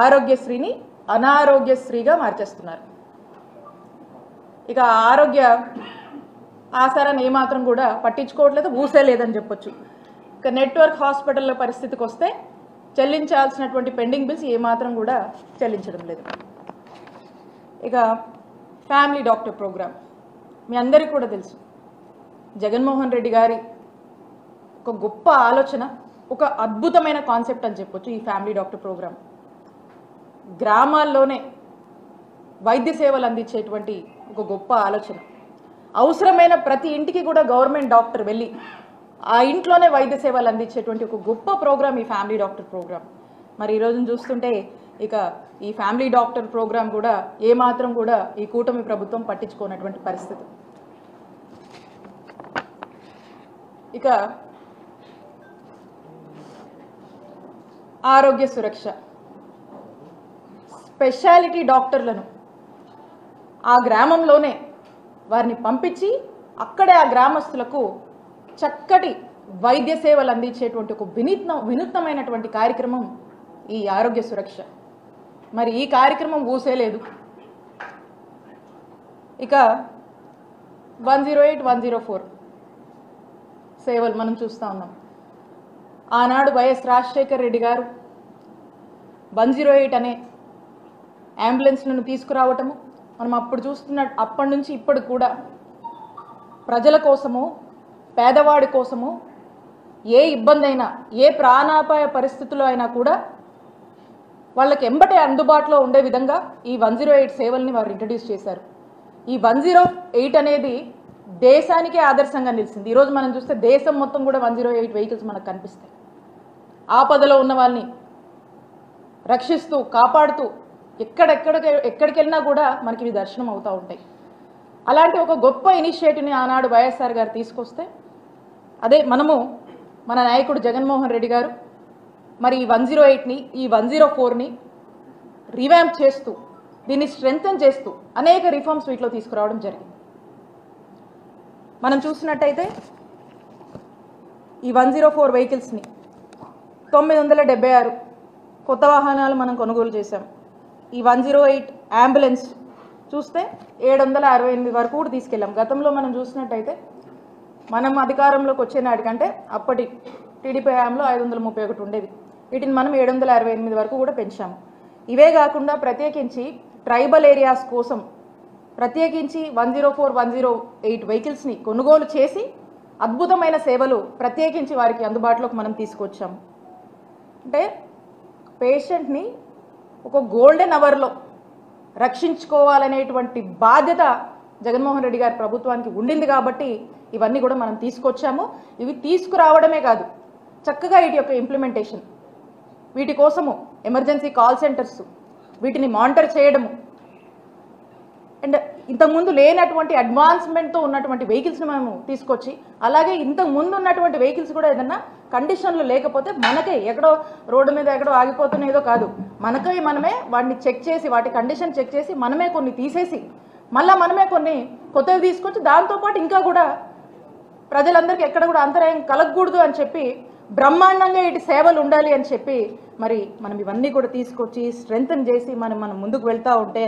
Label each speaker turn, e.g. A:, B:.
A: ఆరోగ్యశ్రీని అనారోగ్యశ్రీగా మార్చేస్తున్నారు. ఇక ఆరోగ్య ఆసరాన్ని ఏమాత్రం కూడా పట్టించుకోవట్లేదు, ఊసే లేదని చెప్పొచ్చు. ఇక నెట్వర్క్ హాస్పిటల్ల పరిస్థితికి వస్తే చెల్లించాల్సినటువంటి పెండింగ్ బిల్స్ ఏమాత్రం కూడా చెల్లించడం లేదు. ఇక ఫ్యామిలీ డాక్టర్ ప్రోగ్రామ్ మీ అందరికీ కూడా తెలుసు. జగన్మోహన్ రెడ్డి గారి ఒక గొప్ప ఆలోచన, ఒక అద్భుతమైన కాన్సెప్ట్ అని చెప్పొచ్చు ఈ ఫ్యామిలీ డాక్టర్ ప్రోగ్రామ్. గ్రామాల్లోనే వైద్య సేవలు అందించేటువంటి ఒక గొప్ప ఆలోచన. అవసరమైన ప్రతి ఇంటికి కూడా గవర్నమెంట్ డాక్టర్ వెళ్ళి ఆ ఇంట్లోనే వైద్య సేవలు అందించేటువంటి ఒక గొప్ప ప్రోగ్రామ్ ఈ ఫ్యామిలీ డాక్టర్ ప్రోగ్రామ్. మరి ఈ రోజున చూస్తుంటే ఇక ఈ ఫ్యామిలీ డాక్టర్ ప్రోగ్రామ్ కూడా ఏమాత్రం కూడా ఈ కూటమి ప్రభుత్వం పట్టించుకోనటువంటి పరిస్థితి. ఇక ఆరోగ్య సురక్ష, స్పెషాలిటీ డాక్టర్లను ఆ గ్రామంలోనే వారిని పంపించి అక్కడే ఆ గ్రామస్తులకు చక్కటి వైద్య సేవలు అందించేటువంటి ఒక వినూత్నమైనటువంటి కార్యక్రమం ఈ ఆరోగ్య సురక్ష. మరి ఈ కార్యక్రమం ఊసేలేదు. ఇక 108, 104 సేవలు మనం చూస్తూ ఉన్నాం. ఆనాడు వైఎస్ రాజశేఖర్ రెడ్డి గారు 108 అనే అంబులెన్స్లను తీసుకురావటము మనం అప్పుడు అప్పటి నుంచి ఇప్పటి కూడా ప్రజల కోసము, పేదవాడి కోసము ఏ ఇబ్బంది అయినా, ఏ ప్రాణాపాయ పరిస్థితుల్లో అయినా కూడా వాళ్ళకి ఎంబటే అందుబాటులో ఉండే విధంగా ఈ 108 సేవల్ని వారు ఇంట్రడ్యూస్ చేశారు. ఈ 108 అనేది దేశానికే ఆదర్శంగా నిలిచింది. ఈరోజు మనం చూస్తే దేశం మొత్తం కూడా 108 వెహికల్స్ మనకు కనిపిస్తాయి. ఆపదలో ఉన్న వాళ్ళని రక్షిస్తూ, కాపాడుతూ ఎక్కడికి వెళ్ళినా కూడా మనకి ఇవి దర్శనం అవుతూ ఉంటాయి. అలాంటి ఒక గొప్ప ఇనిషియేటివ్ని ఆనాడు వైఎస్ఆర్ గారు తీసుకొస్తే అదే మన నాయకుడు జగన్మోహన్ రెడ్డి గారు మరి ఈ 108ని, ఈ 104ని రివ్యాంప్ చేస్తూ, దీన్ని స్ట్రెంగ్తన్ చేస్తూ అనేక రిఫార్మ్స్ వీటిలో తీసుకురావడం జరిగింది. మనం చూసినట్టయితే ఈ 104 వెహికల్స్ని 976 కొత్త వాహనాలు మనం కొనుగోలు చేశాం. ఈ 108 అంబులెన్స్ చూస్తే 768 వరకు కూడా తీసుకెళ్ళాం. గతంలో మనం చూసినట్టయితే మనం అధికారంలోకి వచ్చే నాటికంటే అప్పటి టీడీపీ హయాంలో 531 ఉండేవి. వీటిని మనం 768 వరకు కూడా పెంచాము. ఇవే కాకుండా ప్రత్యేకించి ట్రైబల్ ఏరియాస్ కోసం ప్రత్యేకించి 104, 108 వెహికల్స్ని కొనుగోలు చేసి అద్భుతమైన సేవలు ప్రత్యేకించి వారికి అందుబాటులోకి మనం తీసుకొచ్చాము. అంటే పేషెంట్ని ఒక గోల్డెన్ అవర్లో రక్షించుకోవాలనేటువంటి బాధ్యత జగన్మోహన్ రెడ్డి గారి ప్రభుత్వానికి ఉండింది కాబట్టి ఇవన్నీ కూడా మనం తీసుకొచ్చాము. ఇవి తీసుకురావడమే కాదు, చక్కగా వీటి యొక్క ఇంప్లిమెంటేషన్, వీటి కోసము ఎమర్జెన్సీ కాల్ సెంటర్స్, వీటిని మానిటర్ చేయడము, అండ్ ఇంతకుముందు లేనటువంటి అడ్వాన్స్మెంట్తో ఉన్నటువంటి వెహికల్స్ని మేము తీసుకొచ్చి, అలాగే ఇంతకుముందు ఉన్నటువంటి వెహికల్స్ కూడా ఏదన్నా కండిషన్లు లేకపోతే మనకే ఎక్కడో రోడ్డు మీద ఎక్కడో ఆగిపోతున్నదో కాదు, మనమే వాటిని చెక్ చేసి, వాటి కండిషన్ చెక్ చేసి మనమే కొన్ని తీసేసి మళ్ళీ మనమే కొన్ని కొత్తవి తీసుకొచ్చి దాంతోపాటు ఇంకా కూడా ప్రజలందరికీ ఎక్కడ కూడా అంతరాయం కలగకూడదు అని చెప్పి బ్రహ్మాండంగా ఇటు సేవలు ఉండాలి అని చెప్పి మరి మనం ఇవన్నీ కూడా తీసుకొచ్చి స్ట్రెంగ్తన్ చేసి మనం ముందుకు వెళ్తూ ఉంటే